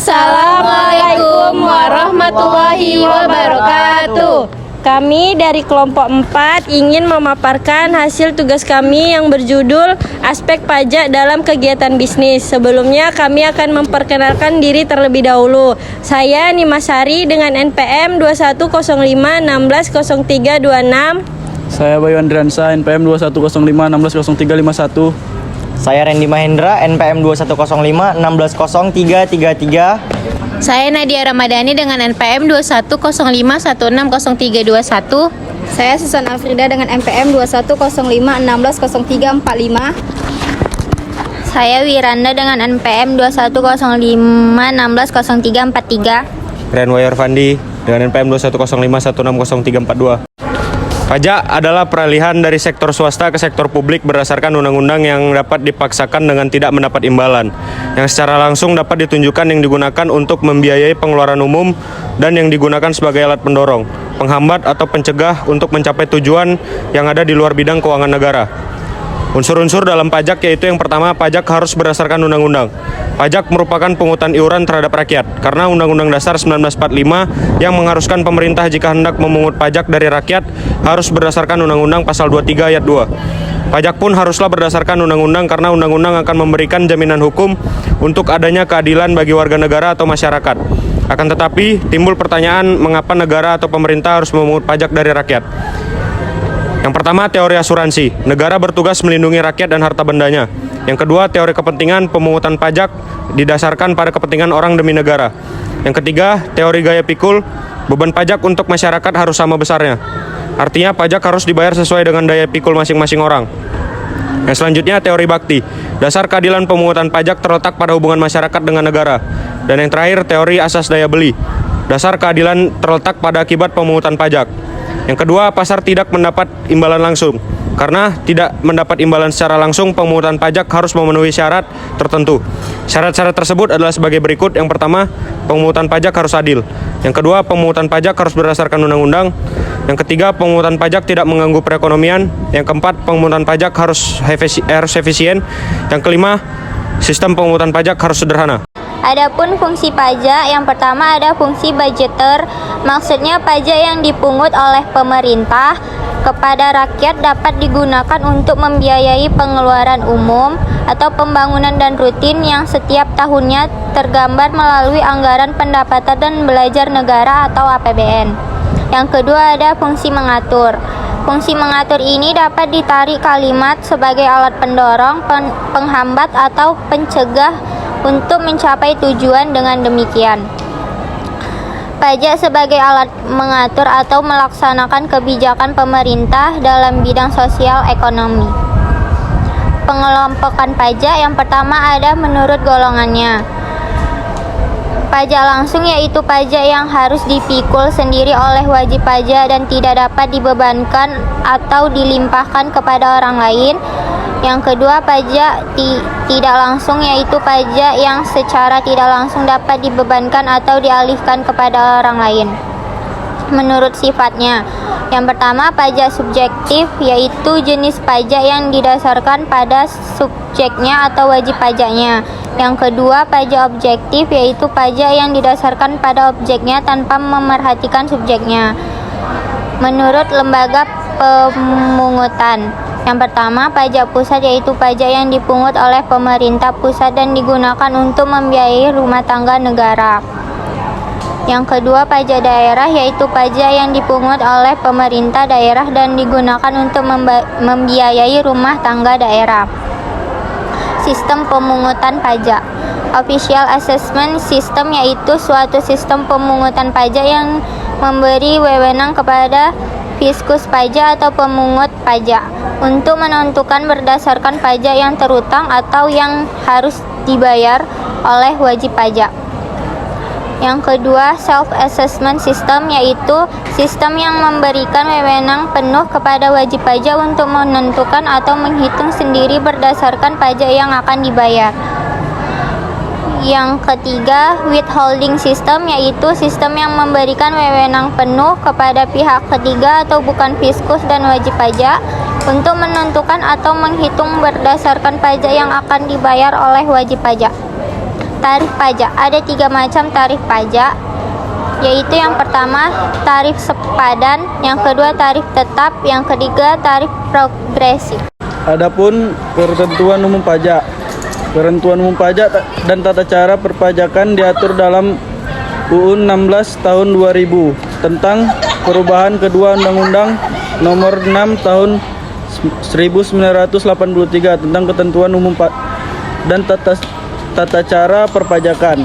Assalamualaikum warahmatullahi wabarakatuh. Kami dari kelompok 4 ingin memaparkan hasil tugas kami yang berjudul Aspek Pajak dalam Kegiatan Bisnis. Sebelumnya kami akan memperkenalkan diri terlebih dahulu. Saya Nimasari dengan NPM 2105160326. Saya Bayu Andriansa, NPM 2105160351. Saya Randy Mahendra, NPM 2105160333. Saya Nadia Ramadhani dengan NPM 2105160321. Saya Susan Afrida dengan NPM 2105160345. Saya Wiranda dengan NPM 2105160343. Renway Orvandi dengan NPM 2105160342. Pajak adalah peralihan dari sektor swasta ke sektor publik berdasarkan undang-undang yang dapat dipaksakan dengan tidak mendapat imbalan, yang secara langsung dapat ditunjukkan yang digunakan untuk membiayai pengeluaran umum dan yang digunakan sebagai alat pendorong, penghambat atau pencegah untuk mencapai tujuan yang ada di luar bidang keuangan negara. Unsur-unsur dalam pajak yaitu yang pertama, pajak harus berdasarkan undang-undang. Pajak merupakan pungutan iuran terhadap rakyat karena Undang-Undang Dasar 1945 yang mengharuskan pemerintah jika hendak memungut pajak dari rakyat harus berdasarkan Undang-Undang Pasal 23 Ayat 2. Pajak pun haruslah berdasarkan undang-undang karena undang-undang akan memberikan jaminan hukum untuk adanya keadilan bagi warga negara atau masyarakat. Akan tetapi, timbul pertanyaan mengapa negara atau pemerintah harus memungut pajak dari rakyat. Yang pertama, teori asuransi. Negara bertugas melindungi rakyat dan harta bendanya. Yang kedua, teori kepentingan pemungutan pajak didasarkan pada kepentingan orang demi negara. Yang ketiga, teori gaya pikul. Beban pajak untuk masyarakat harus sama besarnya. Artinya, pajak harus dibayar sesuai dengan daya pikul masing-masing orang. Yang selanjutnya, teori bakti. Dasar keadilan pemungutan pajak terletak pada hubungan masyarakat dengan negara. Dan yang terakhir, teori asas daya beli. Dasar keadilan terletak pada akibat pemungutan pajak. Yang kedua, pasar tidak mendapat imbalan langsung. Karena tidak mendapat imbalan secara langsung, pemungutan pajak harus memenuhi syarat tertentu. Syarat-syarat tersebut adalah sebagai berikut. Yang pertama, pemungutan pajak harus adil. Yang kedua, pemungutan pajak harus berdasarkan undang-undang. Yang ketiga, pemungutan pajak tidak mengganggu perekonomian. Yang keempat, pemungutan pajak harus efisien. Yang kelima, sistem pemungutan pajak harus sederhana. Adapun fungsi pajak, yang pertama ada fungsi budgeter, maksudnya pajak yang dipungut oleh pemerintah kepada rakyat dapat digunakan untuk membiayai pengeluaran umum atau pembangunan dan rutin yang setiap tahunnya tergambar melalui anggaran pendapatan dan belajar negara atau APBN. Yang kedua ada fungsi mengatur. Fungsi mengatur ini dapat ditarik kalimat sebagai alat pendorong, penghambat atau pencegah untuk mencapai tujuan. Dengan demikian, pajak sebagai alat mengatur atau melaksanakan kebijakan pemerintah dalam bidang sosial ekonomi. Pengelompokan pajak, yang pertama ada menurut golongannya. Pajak langsung yaitu pajak yang harus dipikul sendiri oleh wajib pajak dan tidak dapat dibebankan atau dilimpahkan kepada orang lain. Yang kedua, pajak tidak langsung yaitu pajak yang secara tidak langsung dapat dibebankan atau dialihkan kepada orang lain menurut sifatnya. Yang pertama, pajak subjektif yaitu jenis pajak yang didasarkan pada subjeknya atau wajib pajaknya. Yang kedua, pajak objektif yaitu pajak yang didasarkan pada objeknya tanpa memerhatikan subjeknya menurut lembaga pemungutan. Yang pertama, pajak pusat yaitu pajak yang dipungut oleh pemerintah pusat dan digunakan untuk membiayai rumah tangga negara. Yang kedua, pajak daerah yaitu pajak yang dipungut oleh pemerintah daerah dan digunakan untuk membiayai rumah tangga daerah. Sistem pemungutan pajak. Official Assessment System yaitu suatu sistem pemungutan pajak yang memberi wewenang kepada fiskus pajak atau pemungut pajak untuk menentukan berdasarkan pajak yang terutang atau yang harus dibayar oleh wajib pajak. Yang kedua, self-assessment system yaitu sistem yang memberikan wewenang penuh kepada wajib pajak untuk menentukan atau menghitung sendiri berdasarkan pajak yang akan dibayar. Yang ketiga, withholding system yaitu sistem yang memberikan wewenang penuh kepada pihak ketiga atau bukan fiskus dan wajib pajak untuk menentukan atau menghitung berdasarkan pajak yang akan dibayar oleh wajib pajak. Tarif pajak. Ada 3 macam tarif pajak, yaitu yang pertama tarif sepadan, yang kedua tarif tetap, yang ketiga tarif progresif. Adapun ketentuan umum pajak. Ketentuan umum pajak dan tata cara perpajakan diatur dalam UU 16 tahun 2000 tentang perubahan kedua Undang-Undang Nomor 6 tahun 1983 tentang ketentuan umum dan tata cara perpajakan.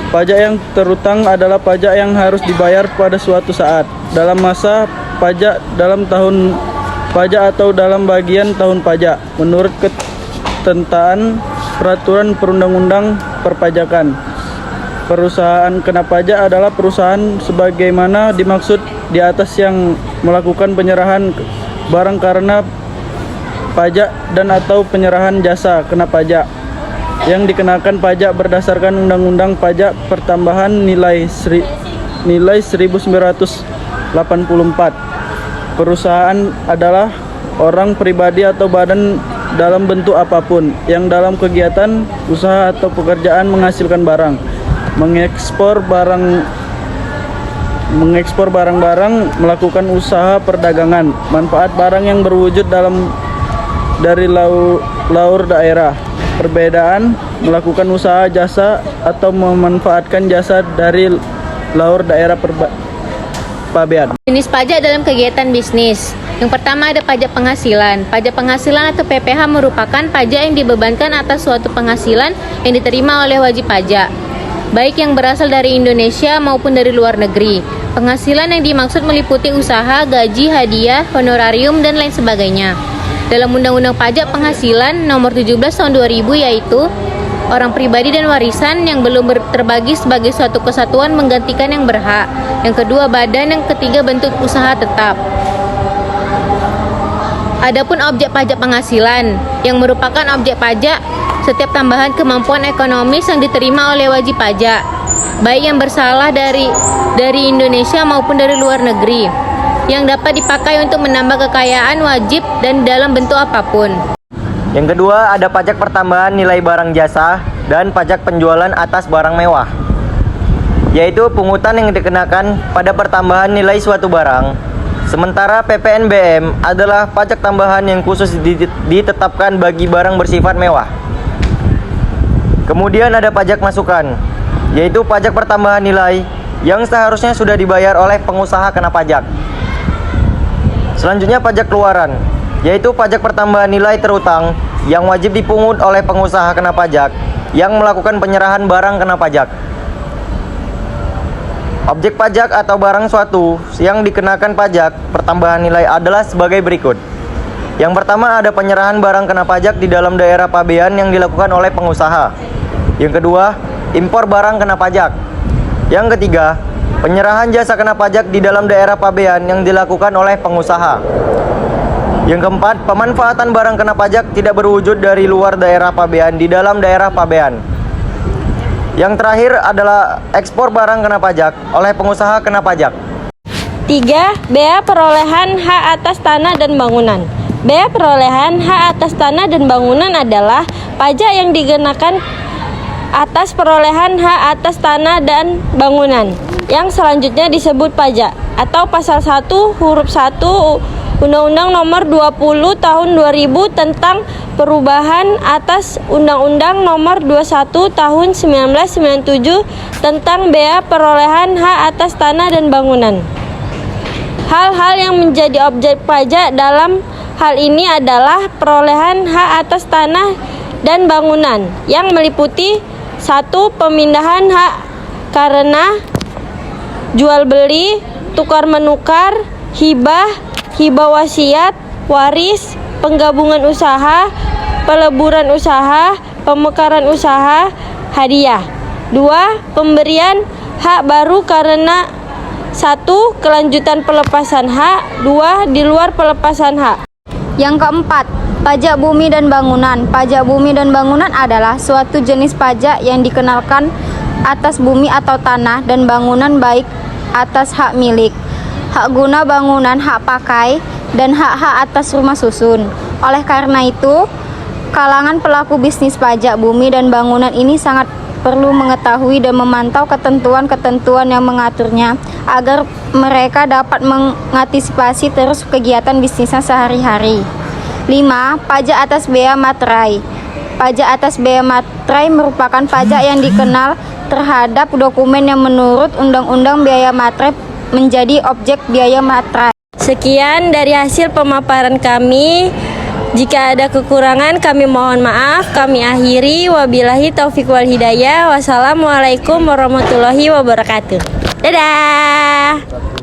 Pajak yang terutang adalah pajak yang harus dibayar pada suatu saat dalam masa pajak, dalam tahun pajak atau dalam bagian tahun pajak menurut ketentuan peraturan perundang-undang perpajakan. Perusahaan kena pajak adalah perusahaan sebagaimana dimaksud di atas yang melakukan penyerahan barang karena pajak dan atau penyerahan jasa kena pajak yang dikenakan pajak berdasarkan Undang-Undang Pajak Pertambahan nilai 1984. Perusahaan adalah orang pribadi atau badan dalam bentuk apapun yang dalam kegiatan usaha atau pekerjaan menghasilkan barang, mengekspor barang-barang, melakukan usaha perdagangan, manfaat barang yang berwujud dari laur daerah. Perbedaan melakukan usaha jasa atau memanfaatkan jasa dari laur daerah pabean. Jenis pajak dalam kegiatan bisnis. Yang pertama ada pajak penghasilan. Pajak penghasilan atau PPh merupakan pajak yang dibebankan atas suatu penghasilan yang diterima oleh wajib pajak, baik yang berasal dari Indonesia maupun dari luar negeri. Penghasilan yang dimaksud meliputi usaha, gaji, hadiah, honorarium, dan lain sebagainya. Dalam Undang-Undang Pajak Penghasilan Nomor 17 Tahun 2000 yaitu orang pribadi dan warisan yang belum terbagi sebagai suatu kesatuan menggantikan yang berhak. Yang kedua badan, yang ketiga bentuk usaha tetap. Adapun objek pajak penghasilan yang merupakan objek pajak setiap tambahan kemampuan ekonomis yang diterima oleh wajib pajak, baik yang bersalah dari Indonesia maupun dari luar negeri, yang dapat dipakai untuk menambah kekayaan wajib dan dalam bentuk apapun. Yang kedua ada pajak pertambahan nilai barang jasa dan pajak penjualan atas barang mewah, yaitu pungutan yang dikenakan pada pertambahan nilai suatu barang. Sementara PPNBM adalah pajak tambahan yang khusus ditetapkan bagi barang bersifat mewah. Kemudian ada pajak masukan, yaitu pajak pertambahan nilai yang seharusnya sudah dibayar oleh pengusaha kena pajak. Selanjutnya pajak keluaran, yaitu pajak pertambahan nilai terutang yang wajib dipungut oleh pengusaha kena pajak yang melakukan penyerahan barang kena pajak. Objek pajak atau barang suatu yang dikenakan pajak pertambahan nilai adalah sebagai berikut. Yang pertama ada penyerahan barang kena pajak di dalam daerah pabean yang dilakukan oleh pengusaha. Yang kedua, impor barang kena pajak. Yang ketiga, penyerahan jasa kena pajak di dalam daerah pabean yang dilakukan oleh pengusaha. Yang keempat, pemanfaatan barang kena pajak tidak berwujud dari luar daerah pabean di dalam daerah pabean. Yang terakhir adalah ekspor barang kena pajak oleh pengusaha kena pajak. 3. Bea perolehan hak atas tanah dan bangunan. Bea perolehan hak atas tanah dan bangunan adalah pajak yang dikenakan atas perolehan hak atas tanah dan bangunan yang selanjutnya disebut pajak atau pasal 1 huruf 1 Undang-Undang Nomor 20 Tahun 2000 tentang perubahan atas Undang-Undang Nomor 21 Tahun 1997 tentang bea perolehan hak atas tanah dan bangunan. Hal-hal yang menjadi objek pajak dalam hal ini adalah perolehan hak atas tanah dan bangunan yang meliputi 1. Pemindahan hak karena jual beli, tukar menukar, hibah, hibah wasiat, waris, penggabungan usaha, peleburan usaha, pemekaran usaha, hadiah. 2. Pemberian hak baru karena 1. Kelanjutan pelepasan hak, 2. Di luar pelepasan hak. Yang keempat, pajak bumi dan bangunan. Pajak bumi dan bangunan adalah suatu jenis pajak yang dikenakan atas bumi atau tanah dan bangunan baik atas hak milik, hak guna bangunan, hak pakai, dan hak-hak atas rumah susun. Oleh karena itu, kalangan pelaku bisnis pajak bumi dan bangunan ini sangat perlu mengetahui dan memantau ketentuan-ketentuan yang mengaturnya agar mereka dapat mengantisipasi terus kegiatan bisnisnya sehari-hari. 5. Pajak atas bea materai. Pajak atas bea materai merupakan pajak yang dikenal terhadap dokumen yang menurut Undang-Undang Biaya Materai menjadi objek biaya materai. Sekian dari hasil pemaparan kami. Jika ada kekurangan kami mohon maaf. Kami akhiri. Wabillahi taufiq wal hidayah. Wassalamualaikum warahmatullahi wabarakatuh. Dadah.